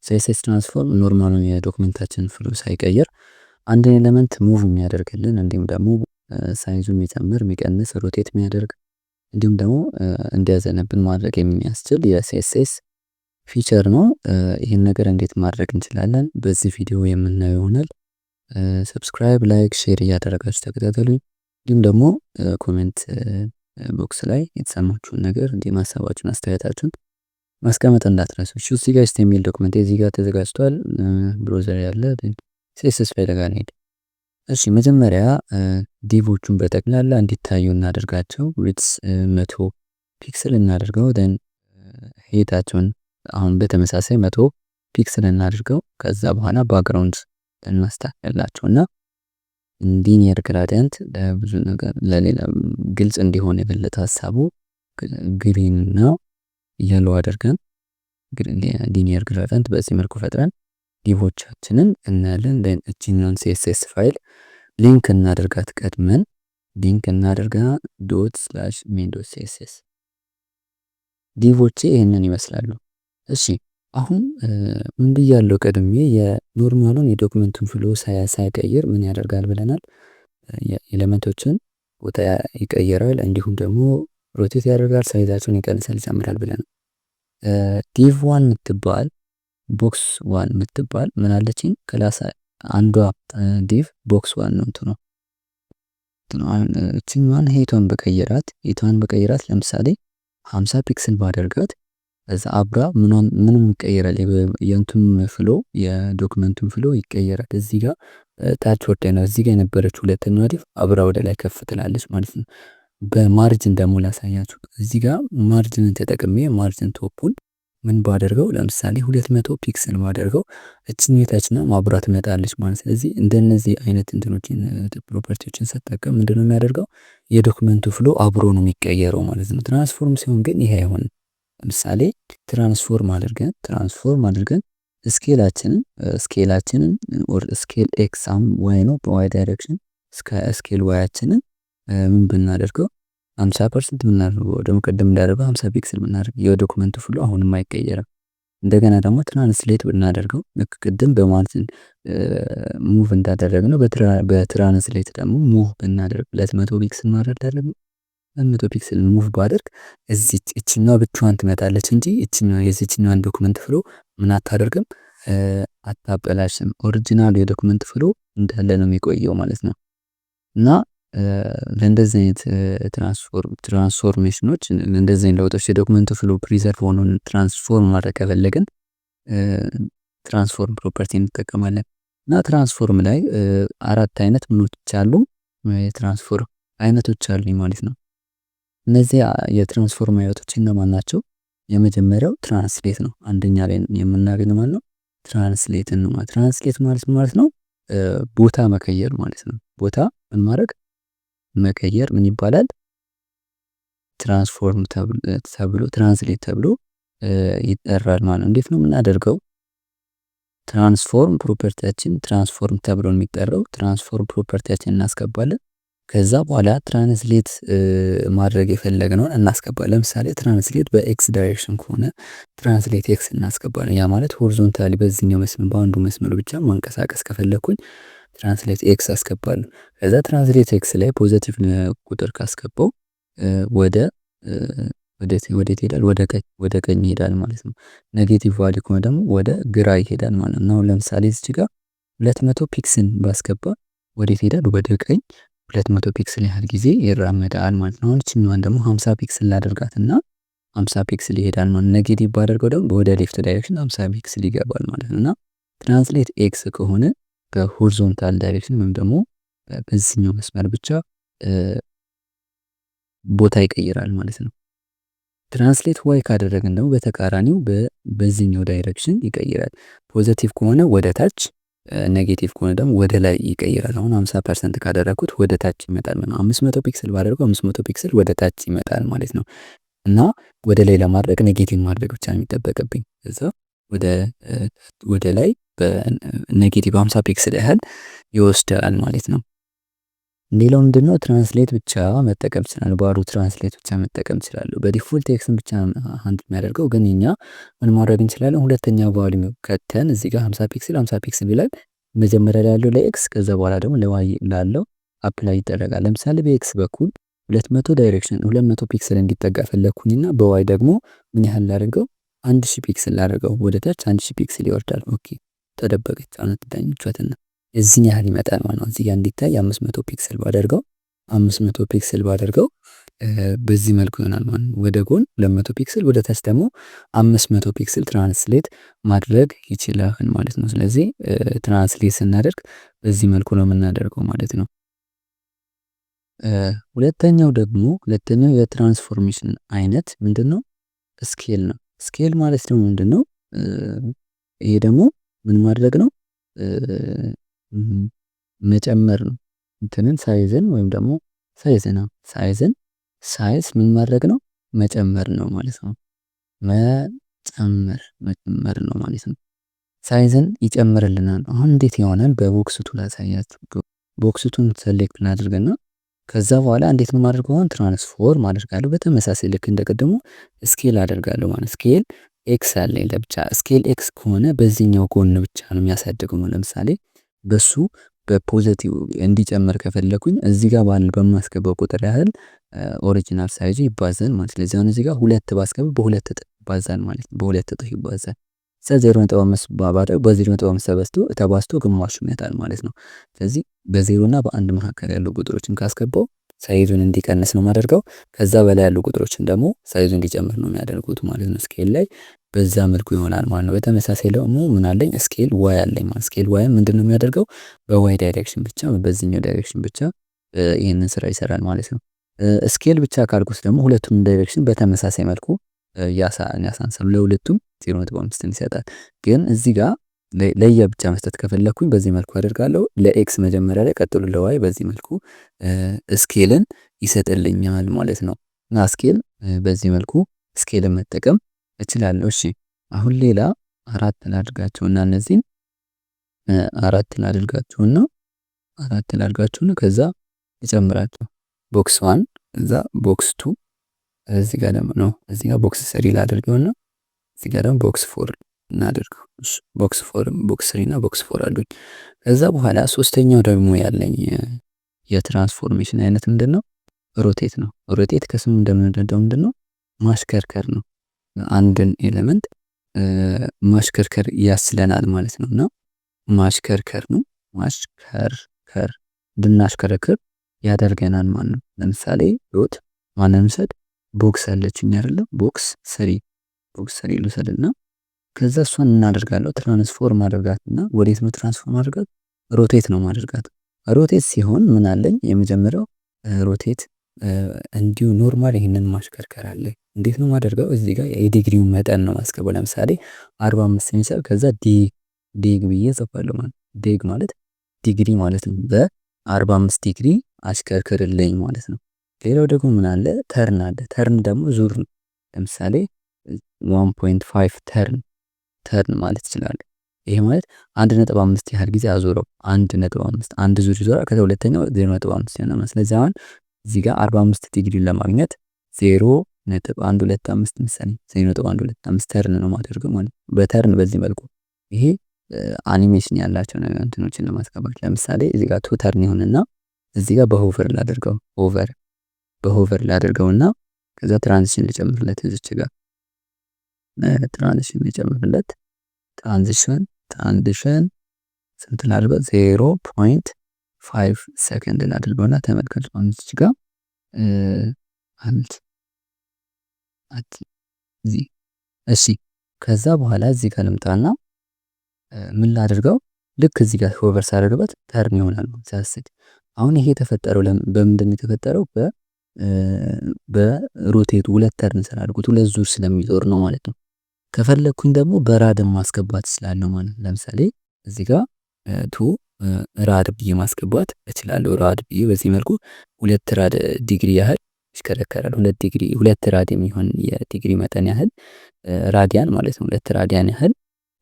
ሲኤስኤስ ትራንስፎርም ኖርማሉን የዶክመንታችን ፍሎ ሳይቀይር አንድን ኤሌመንት ሙቭ የሚያደርግልን እንዲሁም ደግሞ ሳይዙ የሚጨምር የሚቀንስ ሮቴት የሚያደርግ እንዲሁም ደግሞ እንዲያዘነብን ማድረግ የሚያስችል የሲኤስኤስ ፊቸር ነው። ይህን ነገር እንዴት ማድረግ እንችላለን በዚህ ቪዲዮ የምናየው ይሆናል። ሰብስክራይብ፣ ላይክ፣ ሼር እያደረጋችሁ ተከታተሉኝ። እንዲሁም ደግሞ ኮሜንት ቦክስ ላይ የተሰማችሁን ነገር እንዲሁም ሀሳባችሁን አስተያየታችሁን ማስቀመጥ እንዳትረሱ። እዚህ ጋር የሚል ዶክመንት እዚህ ጋር ተዘጋጅቷል። ብሮዘር ያለ ሲኤስኤስ ፋይል ጋር እንሄድ። እሺ መጀመሪያ ዲቮቹን በጠቅላላ እንዲታዩ እናደርጋቸው። ዊድስ 100 ፒክስል እናደርገው። ደን ሄታቸውን አሁን በተመሳሳይ 100 ፒክስል እናደርገው። ከዛ በኋላ ባክግራውንድ እናስተካክላቸው እና ሊኒየር ግራዲየንት ለብዙ ነገር ለሌላ ግልጽ እንዲሆን የበለጠ ሀሳቡ ግሪን እና የሎ አድርገን ሊኒየር ግራዲየንት በዚህ መልኩ ፈጥረን ዲቮቻችንን እናያለን። ደን እቺኛውን ሲኤስኤስ ፋይል ሊንክ እናደርጋት። ቀድመን ሊንክ እናደርጋ ./main.css ዲቮቼ ይሄንን ይመስላሉ። እሺ አሁን ምን ብያለሁ ቀድሜ የኖርማሉን የዶክመንቱን ፍሎ ሳይቀይር ምን ያደርጋል ብለናል። ኤሌመንቶችን ቦታ ይቀይራል፣ እንዲሁም ደግሞ ሮቴት ያደርጋል፣ ሳይዛቸውን ይቀንሳል፣ ይጨምራል ብለናል። ዲቭ ዋን የምትባል ቦክስ ዋን የምትባል ምን አለችኝ ክላስ አንዷ ዲቭ ቦክስ ዋን ነው እንትኑ እቺኛዋን ሄቷን በቀይራት ለምሳሌ 50 ፒክስል ባደርጋት እዛ አብራ ምንም ይቀየራል። የእንቱን ፍሎ የዶክመንቱን ፍሎ ይቀየራል። እዚህ ጋር ታች ወርደ ነው እዚህ ጋር የነበረች ሁለተኛዋ ዲቭ አብራ ወደ ላይ ከፍ ትላለች ማለት ነው። በማርጅን ደግሞ ላሳያችሁ። እዚህ ጋር ማርጅንን ተጠቅሜ ማርጅን ቶፑን ምን ባደርገው ለምሳሌ 200 ፒክስል ባደርገው እቺን የታችና ማብራት ትመጣለች ማለት። ስለዚህ እንደነዚህ አይነት እንትኖችን ፕሮፐርቲዎችን ስጠቀም ምንድነው የሚያደርገው የዶክመንቱ ፍሎ አብሮ ነው የሚቀየረው ማለት ነው። ትራንስፎርም ሲሆን ግን ይሄ አይሆንም። ለምሳሌ ትራንስፎርም አድርገን ስኬላችንን ኦር ስኬል ኤክስ ዋይ ነው በዋይ ዳይሬክሽን እስከ ስኬል ዋያችንን ምን ብናደርገው 50% ብናደርገው ደግሞ ቀደም እንዳደረገው 50 ፒክስል ብናደርገው የዶክመንቱ ፍሎ አሁንም አይቀየርም። እንደገና ደግሞ ትራንስሌት ብናደርገው ልክ ቅድም በማርጅን ሙቭ እንዳደረግነው በትራንስሌት ደግሞ ሙቭ ብናደርግ 200 ፒክስል ማድረግ አይደለም 100 ፒክስል ሙቭ ባደርግ እቺኛው ብቻዋን ትመጣለች እንጂ እቺኛው የዚህኛዋን ዶክመንት ፍሎ ምን አታደርግም አታበላሽም። ኦሪጂናል የዶክመንት ፍሎ እንዳለ ነው የሚቆየው ማለት ነው። እና ለእንደዚህ አይነት ትራንስፎርሜሽኖች እንደዚህ አይነት ለውጦች የዶክመንቱ ፍሎ ፕሪዘርቭ ሆኖ ትራንስፎርም ማድረግ ከፈለግን ትራንስፎርም ፕሮፐርቲ እንጠቀማለን። እና ትራንስፎርም ላይ 4 አይነት ምኖች አሉ የትራንስፎርም አይነቶች አሉ ማለት ነው። እነዚህ የትራንስፎርም አይነቶች እነማን ናቸው? የመጀመሪያው ትራንስሌት ነው። አንደኛ ላይ የምናገኘው ማለት ነው ትራንስሌትን ነው። ትራንስሌት ማለት ነው ቦታ መቀየር ማለት ነው። ቦታ ምን ማድረግ መቀየር ምን ይባላል? ትራንስፎርም ተብሎ ትራንስሌት ተብሎ ይጠራል ማለት ነው። እንዴት ነው የምናደርገው? ትራንስፎርም ፕሮፐርቲያችን ትራንስፎርም ተብሎ የሚጠራው ትራንስፎርም ፕሮፐርቲያችን እናስገባለን። ከዛ በኋላ ትራንስሌት ማድረግ የፈለግነውን እናስገባለን። ለምሳሌ ትራንስሌት በኤክስ ዳይሬክሽን ከሆነ ትራንስሌት ኤክስ እናስገባለን። ያ ማለት ሆሪዞንታሊ በዚህኛው መስመር በአንዱ መስመር ብቻ ማንቀሳቀስ ከፈለኩኝ ትራንስሌት ኤክስ አስገባለሁ። ከዛ ትራንስሌት ኤክስ ላይ ፖዚቲቭ ቁጥር ካስገባው ወዴት ይሄዳል? ወደ ቀኝ ይሄዳል ማለት ነው። ኔጌቲቭ ቫልዩ ከሆነ ደግሞ ወደ ግራ ይሄዳል ማለት ነው። አሁን ለምሳሌ እዚህ ጋር 200 ፒክስል ባስገባ ወዴት ይሄዳል? ወደ ቀኝ 200 ፒክስል ያህል ጊዜ ይራመዳል ማለት ነው። አሁን እቺኛዋን ደግሞ 50 ፒክስል ላደርጋትና 50 ፒክስል ይሄዳል ማለት ነው። ኔጌቲቭ ባደርገው ደግሞ ወደ ሌፍት ዳይሬክሽን 50 ፒክስል ይገባል ማለት ነው። እና ትራንስሌት ኤክስ ከሆነ በሆሪዞንታል ዳይሬክሽን ወይም ደግሞ በዚህኛው መስመር ብቻ ቦታ ይቀይራል ማለት ነው። ትራንስሌት ዋይ ካደረግን ደግሞ በተቃራኒው በዚህኛው ዳይሬክሽን ይቀይራል። ፖዚቲቭ ከሆነ ወደ ታች፣ ኔጌቲቭ ከሆነ ደግሞ ወደ ላይ ይቀይራል። አሁን 50% ካደረኩት ወደ ታች ይመጣል ማለት ነው። 500 ፒክስል ባደረገው 500 ፒክስል ወደ ታች ይመጣል ማለት ነው። እና ወደ ላይ ለማድረግ ኔጌቲቭ ማድረግ ብቻ ነው የሚጠበቅብኝ። እዛ ወደ ላይ በኔጌቲቭ 50 ፒክስል ያህል ይወስዳል ማለት ነው። ሌላው ምንድነው ትራንስሌት ብቻ መጠቀም እችላለሁ። ባዶ ትራንስሌት ብቻ መጠቀም እችላለሁ። በዲፎልት ኤክስን ብቻ ሃንድል የሚያደርገው ግን እኛ ምን ማድረግ እንችላለን? ሁለተኛ ቫልዩም ከተን እዚህ ጋር 50 ፒክስል 50 ፒክስል ይላል። መጀመሪያ ላይ ያለው ለኤክስ ከዛ በኋላ ደግሞ ለዋይ ላለው አፕላይ ይደረጋል። ለምሳሌ በኤክስ በኩል 200 ዳይሬክሽን 200 ፒክስል እንዲጠጋ ፈለኩኝና በዋይ ደግሞ ምን ያህል ላድርገው? 1000 ፒክስል ላድርገው። ወደ ታች 1000 ፒክስል ይወርዳል። ኦኬ ተደበቀች አሁን ትዳኝቿትና እዚህን ያህል ይመጣል ማለት ነው። እዚህ ጋር እንዲታይ 500 ፒክሰል ባደርገው 500 ፒክሰል ባደርገው በዚህ መልኩ ይሆናል ማለት ነው። ወደ ጎን 200 ፒክሰል ወደ ታች ደግሞ 500 ፒክሰል ትራንስሌት ማድረግ ይችላል ማለት ነው። ስለዚህ ትራንስሌት ስናደርግ በዚህ መልኩ ነው የምናደርገው ማለት ነው። ሁለተኛው የትራንስፎርሜሽን አይነት ምንድነው? ስኬል ነው። ስኬል ማለት ደግሞ ምንድነው? ይሄ ደግሞ ምን ማድረግ ነው? መጨመር ነው። እንትንን ሳይዝን ወይም ደግሞ ሳይዝ ምን ማድረግ ነው? መጨመር ነው ማለት ነው። መጨመር ነው ማለት ነው። ሳይዝን ይጨምርልናል። አሁን እንዴት ይሆናል? በቦክስ ቱል ላሳያችሁ። ቦክስ ቱል ሰሌክት እናድርግና ከዛ በኋላ እንዴት ነው የማደርገው? አሁን ትራንስፎርም አደርጋለሁ። በተመሳሳይ ልክ እንደቀደሙ ስኬል አደርጋለሁ ማለት ስኬል ኤክስ አለኝ ለብቻ። ስኬል ኤክስ ከሆነ በዚህኛው ጎን ብቻ ነው የሚያሳድገው ነው። ለምሳሌ በሱ በፖዘቲቭ እንዲጨምር ከፈለኩኝ እዚህ ጋር በማስገባው ቁጥር ያህል ኦሪጂናል ሳይዙ ይባዛል ማለት ነው። ስለዚህ አሁን እዚህ ጋር 2 ባስገባ በ2 እጥፍ ይባዛል ማለት ነው። በ2 እጥፍ ይባዛል። ስለዚህ 0.5 ባባደው በ0.5 ተባዝቶ ግማሹ ይመጣል ማለት ነው። ስለዚህ በ0 እና በ1 መካከል ያሉ ቁጥሮችን ካስገባው ሳይዙን እንዲቀንስ ነው የማደርገው። ከዛ በላይ ያሉ ቁጥሮችን ደግሞ ሳይዙ እንዲጨምር ነው የሚያደርጉት ማለት ነው። ስኬል ላይ በዛ መልኩ ይሆናል ማለት ነው። በተመሳሳይ ደግሞ ምን አለኝ? ስኬል ዋይ አለኝ ማለት ስኬል ዋይ ምንድነው የሚያደርገው? በዋይ ዳይሬክሽን ብቻ በዚህኛው ዳይሬክሽን ብቻ ይሄንን ስራ ይሰራል ማለት ነው። ስኬል ብቻ ካልኩት ደግሞ ሁለቱም ዳይሬክሽን በተመሳሳይ መልኩ ያሳንሳሉ። ለሁለቱም 0.5 ይሰጣል። ግን እዚህ ጋር ለየብቻ መስጠት ከፈለኩኝ በዚህ መልኩ አደርጋለሁ። ለኤክስ መጀመሪያ ላይ ቀጥሎ ለዋይ በዚህ መልኩ ስኬልን ይሰጥልኛል ማለት ነው። እና ስኬል በዚህ መልኩ ስኬልን መጠቀም እችላለሁ። እሺ አሁን ሌላ 4 ላድርጋቸውና እነዚህን 4 ላድርጋቸውና ከዛ ይጨምራቸው ቦክስ 1 ከዛ ቦክስ 2 እዚህ ጋር ደግሞ ነው እዚህ ጋር ቦክስ 3 ላድርገውና እዚህ ጋር ደግሞ ቦክስ 4 እናድርገው። ቦክስ 3 እና ቦክስ 4 አሉኝ። ከዛ በኋላ ሶስተኛው ደግሞ ያለኝ የትራንስፎርሜሽን አይነት ምንድነው? ሮቴት ነው። ሮቴት ከስሙ እንደምንረዳው ምንድነው? ማሽከርከር ነው። አንድን ኤሌመንት ማሽከርከር ያስለናል ማለት ነው። እና ማሽከርከር ነው። ማሽከርከር እንድናሽከረክር ያደርገናል ማለት ነው። ለምሳሌ ሮት ማንን ውሰድ? ቦክስ አለችኝ አይደለ? ቦክስ 3 ልውሰድና ከዛ እሷን እናደርጋለሁ ትራንስፎርም አደርጋትና ወዴት ነው ትራንስፎርም አደርጋት? ሮቴት ነው ማደርጋት። ሮቴት ሲሆን ምን አለኝ? የመጀመሪያው ሮቴት እንዲሁ ኖርማል ይሄንን ማሽከርከር አለ። እንዴት ነው ማደርገው? እዚህ ጋር የዲግሪውን መጠን ነው ማስገባው። ለምሳሌ 45 ሴንቲሜትር ከዛ ዲግ ብዬ ጽፋለሁ ማለት ዲግ ማለት ዲግሪ ማለት ነው። በ45 ዲግሪ አሽከርክርልኝ ማለት ነው። ሌላው ደግሞ ምን አለ? ተርን አለ። ተርን ደግሞ ዙር ነው። ለምሳሌ 1.5 ተርን ማለት ይችላል። ይሄ ማለት 1.5 ያህል ጊዜ አዞረው 1.5 አንድ ዙር ይዞራል። ከዛ ሁለተኛው 0.5 ይሆናል። ስለዚህ አሁን እዚህ ጋር 45 ዲግሪ ለማግኘት 0.125 መሰለኝ 0.125 ተርን ነው ማደርገው ማለት ነው። በተርን በዚህ መልኩ ይሄ አኒሜሽን ያላቸው እንትኖችን ለማስገባት ለምሳሌ እዚህ ጋር ቱ ተርን ይሆንና እዚህ ጋር በሆቨር ላደርገውና ከዛ ትራንዚሽን ልጨምርለት እዚች ጋር ትራንዚሽን ስንት ላድርገው? 0.5 ሰከንድ ላድርገውና ተመልከቱ። እዚች ጋር እሺ ከዛ በኋላ እዚህ ጋር ልምጣና ምን ላድርገው? ልክ እዚህ ጋር ሆቨር ሳደርግበት ተርን ይሆናል ሲያስድ። አሁን ይሄ የተፈጠረው በምንድን ነው የተፈጠረው? በሮቴቱ ሁለት ተርን ስላደረጉት ሁለት ዙር ስለሚዞር ነው ማለት ነው። ከፈለኩኝ ደግሞ በራድም ማስገባት እችላለሁ ማለት ነው። ለምሳሌ እዚህ ጋር ራድ ብዬ ማስገባት እችላለሁ። ራድ ብዬ በዚህ መልኩ 2 ራድ ዲግሪ ያህል ይሽከረከራል። 2 ራድ የሚሆን የዲግሪ መጠን ያህል ራዲያን ማለት ነው። 2 ራዲያን ያህል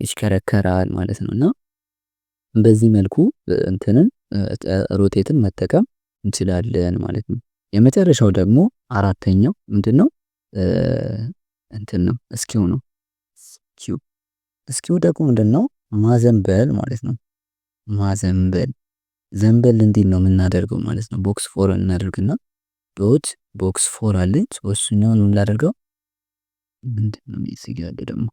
ይሽከረከራል ማለት ነው። እና በዚህ መልኩ እንትንን ሮቴትን መጠቀም እንችላለን ማለት ነው። የመጨረሻው ደግሞ አራተኛው ምንድነው? እንትን ነው እስኪው ነው። እስኪው እስኪው ደግሞ ምንድነው? ማዘንበል ማለት ነው። ማዘንበል ዘንበል እንዴት ነው የምናደርገው ማለት ነው። ቦክስ ፎር እናደርግና ዶት ቦክስ ፎር አለች እሱኛውን ምን ላደርገው ምንድነው እዚህ ጋር ደግሞ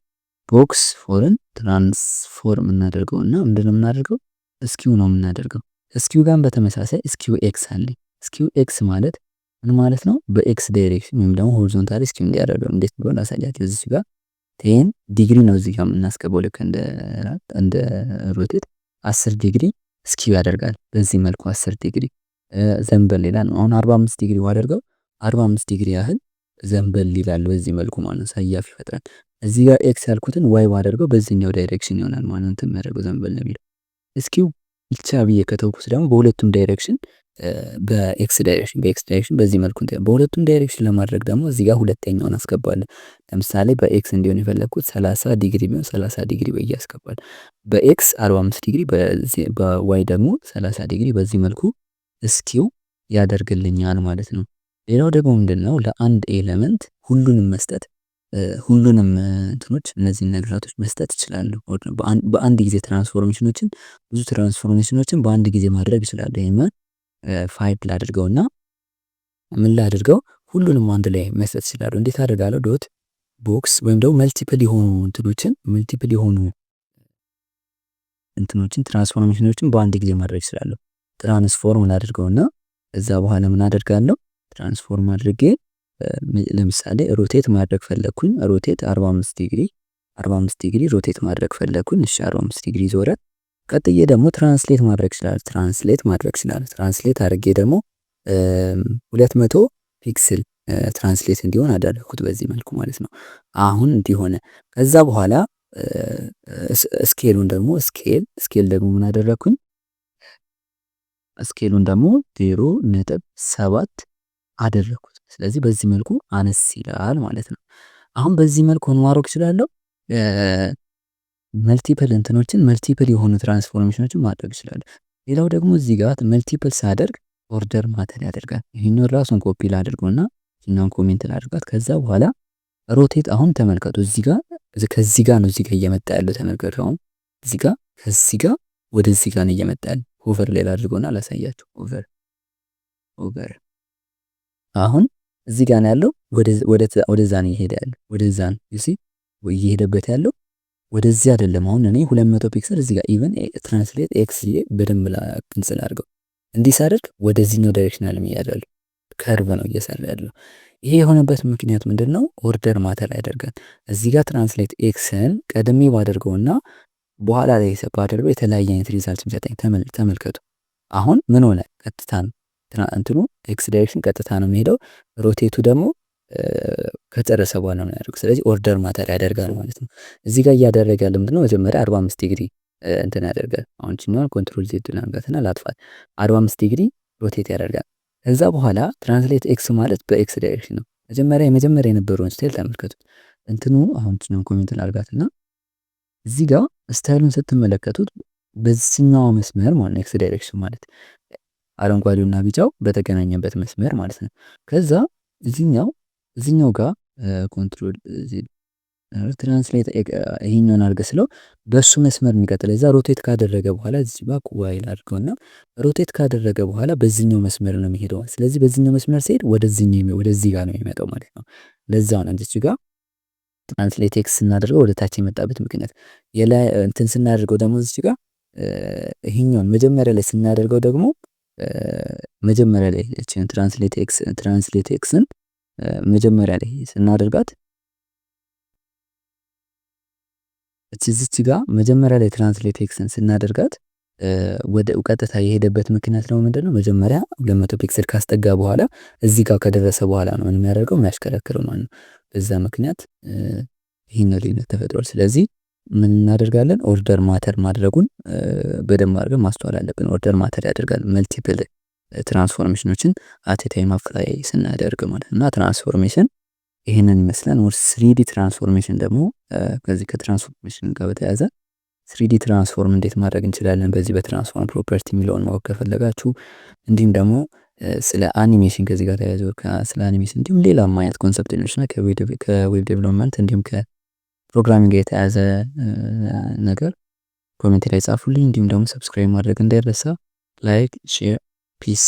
ቦክስ ፎርን ትራንስፎርም እናደርገው እና ምንድነው የምናደርገው እስኪው ነው የምናደርገው። እስኪው ጋር በተመሳሳይ እስኪው ኤክስ አለኝ። እስኪው ኤክስ ማለት ምን ማለት ነው? በኤክስ ዳይሬክሽን ወይም ደግሞ ሆሪዞንታሊ እስኪው እንዲያደርገው እንዴት ብሎ ላሳያችሁ። እዚህ ጋር 10 ዲግሪ ነው እዚህ ጋር የምናስገባው ልክ እንደ ሮቴት 10 ዲግሪ እስኪው ያደርጋል። በዚህ መልኩ 10 ዲግሪ ዘንበል ይላል። አሁን 45 ዲግሪ አደርገው 45 ዲግሪ ያህል ዘንበል ይላል። በዚህ መልኩ ማለት ነው ሰያፍ ይፈጥራል። እዚህ ጋር ኤክስ ያልኩትን ዋይ ባደርገው በዚህኛው ዳይሬክሽን ይሆናል ማለት ነው። እንትን የሚያደርገው ዘንበል ነው የሚለው። እስኪው ብቻ ብዬ ከተውኩት ደግሞ በሁለቱም ዳይሬክሽን በኤክስ ዳይሬክሽን በዚህ መልኩ በሁለቱም ዳይሬክሽን ለማድረግ ደግሞ እዚህ ጋር ሁለተኛውን አስገባለሁ። ለምሳሌ በኤክስ እንዲሆን የፈለኩት 30 ዲግሪ ቢሆን 30 ዲግሪ ብዬ አስገባለሁ። በኤክስ 45 ዲግሪ በዋይ ደግሞ 30 ዲግሪ በዚህ መልኩ እስኪው ያደርግልኛል ማለት ነው። ሌላው ደግሞ ምንድነው? ለአንድ ኤለመንት ሁሉንም መስጠት ሁሉንም እንትኖች እነዚህን ነገራቶች መስጠት እችላለሁ። በአንድ ጊዜ ብዙ ትራንስፎርሜሽኖችን በአንድ ጊዜ ማድረግ እችላለሁ። ይሄማ ፋይቭ ላድርገውና ምን ላድርገው ሁሉንም አንድ ላይ መስጠት እችላለሁ። እንዴት አደርጋለሁ? ዶት ቦክስ ወይም ደግሞ መልቲፕል የሆኑ ትራንስፎርሜሽኖችን በአንድ ጊዜ ማድረግ እችላለሁ። ትራንስፎርም ላድርገውና እዛ በኋላ ምን አደርጋለሁ? ትራንስፎርም አድርጌ ለምሳሌ ሮቴት ማድረግ ፈለኩኝ። ሮቴት 45 ዲግሪ ሮቴት ማድረግ ፈለኩኝ። እሺ 45 ዲግሪ ዞረ። ቀጥዬ ደግሞ ትራንስሌት ማድረግ ይችላል። ትራንስሌት አድርጌ ደግሞ 200 ፒክስል ትራንስሌት እንዲሆን አደረኩት በዚህ መልኩ ማለት ነው። አሁን እንዲሆነ ከዛ በኋላ ስኬሉን ደግሞ ስኬል ደግሞ ምን አደረኩኝ? ስኬሉን ደግሞ 0.7 አደረኩት። ስለዚህ በዚህ መልኩ አነስ ይላል ማለት ነው። አሁን በዚህ መልኩ ማድረግ እችላለሁ። መልቲፕል የሆኑ ትራንስፎርሜሽኖችን ማድረግ እችላለሁ። ሌላው ደግሞ እዚህ ጋር መልቲፕል ሳደርግ ኦርደር ማተር ያደርጋል። ይሄንን ራሱን ኮፒ ላድርገውና እኛን ኮሜንት ላድርጋት። ከዛ በኋላ ሮቴት አሁን ተመልከቱ። ከዚህ ጋር ነው እዚህ ጋር እየመጣ ያለው ተመልከቱ። አሁን እዚህ ጋር ከዚህ ጋር ወደዚህ ጋር ነው እየመጣ ያለው። ኦቨር ላይ ላድርገውና ላሳያችሁ። ኦቨር አሁን እዚህ ጋር ነው ያለው። ወደዛ ነው እየሄደ ያለው። ወደዛ ነው እየሄደበት ያለው ወደዚህ አይደለም። አሁን እኔ 200 ፒክሰል እዚህ ጋር ኢቨን ትራንስሌት ኤክስ በደንብ ላቅንጽል አድርገው እንዲህ ሳደርግ ወደዚህኛው ዳይሬክሽናል የሚያደርግ ከርቭ ነው እየሰራ ያለው። ይሄ የሆነበት ምክንያት ምንድነው? ኦርደር ማተር ያደርጋል። እዚህ ጋር ትራንስሌት ኤክስን ቀድሜ ባደርገውና በኋላ ላይ ባደርገው የተለያየ አይነት ሪዛልት የሚሰጠኝ ተመልከቱ። አሁን ምን ሆነ? ቀጥታ ነው እንትኑ ኤክስ ዳይሬክሽን ቀጥታ ነው የሚሄደው። ሮቴቱ ደግሞ ከጨረሰ በኋላ ነው ያደርገው። ስለዚህ ኦርደር ማተር ያደርጋል ማለት ነው። እዚህ ጋር እያደረገ ያለው ምንድነው? መጀመሪያ 45 ዲግሪ እንትን ያደርጋል። አሁን ቺኛውን ኮንትሮል ዜድ እናድርጋትና ላጥፋት። 45 ዲግሪ ሮቴት ያደርጋል። ከዛ በኋላ ትራንስሌት ኤክስ ማለት በኤክስ ዳይሬክሽን ነው። የመጀመሪያ የነበረውን ስታይል ተመልከቱት። እንትኑ አሁን ቺኛውን ኮሜንት ላድርጋትና እዚህ ጋር ስታይሉን ስትመለከቱት በዚህኛው መስመር ማለት ነው ኤክስ ዳይሬክሽን ማለት አረንጓዴውና ቢጫው በተገናኘበት መስመር ማለት ነው። ከዛ እዚህኛው ጋር ኮንትሮል ትራንስሌት ይሄኛውን አድርገህ ስለው በሱ መስመር የሚቀጥለው እዛ ሮቴት ካደረገ በኋላ እዚህ ጋር ዋይል አድርገውና ሮቴት ካደረገ በኋላ በዚህኛው መስመር ነው የሚሄደው። ስለዚህ በዚህኛው መስመር ሲሄድ ወደዚህ ጋር ነው የሚመጣው ማለት ነው። ለዛው ነው እዚህ ጋር ትራንስሌት ኤክስ ስናደርገው ወደ ታች የመጣበት ምክንያት። የላይ እንትን ስናደርገው ደግሞ እዚህ ጋር ይሄኛውን መጀመሪያ ላይ ስናደርገው ደግሞ መጀመሪያ ላይ እቺን ትራንስሌት ኤክስን መጀመሪያ ላይ ስናደርጋት እዚች ጋር መጀመሪያ ላይ ትራንስሌት ኤክስን ስናደርጋት ወደ ቀጥታ የሄደበት ምክንያት ነው ምንድነው? መጀመሪያ 200 ፒክሰል ካስጠጋ በኋላ እዚህ ጋር ከደረሰ በኋላ ነው የሚያደርገው የሚያሽከረክረው ማለት ነው። በዛ ምክንያት ይሄን ልዩነት ተፈጥሯል። ስለዚህ ምን እናደርጋለን? ኦርደር ማተር ማድረጉን በደንብ አድርገን ማስተዋል አለብን። ኦርደር ማተር ያደርጋል መልቲፕል ትራንስፎርሜሽኖችን አት ኤ ታይም አፕላይ ስናደርግ ማለት ነው። እና ትራንስፎርሜሽን ይሄንን ይመስላል። ወር 3D ትራንስፎርሜሽን ደግሞ ከዚህ ከትራንስፎርሜሽን ጋር በተያያዘ 3D ትራንስፎርም እንዴት ማድረግ እንችላለን በዚህ በትራንስፎርም ፕሮፐርቲ የሚለውን ማወቅ ከፈለጋችሁ እንዲሁም ደግሞ ስለ አኒሜሽን ከዚህ ጋር ተያይዞ ስለ አኒሜሽን እንዲሁም ሌላም አይነት ኮንሰፕት ሊኖርና ከዌብ ዴቨሎፕመንት እንዲሁም ከፕሮግራሚንግ ጋር የተያያዘ ነገር ኮሜንት ላይ ጻፉልኝ። እንዲሁም ደግሞ ሰብስክራይብ ማድረግ እንዳይረሳ። ላይክ ሼር ፒስ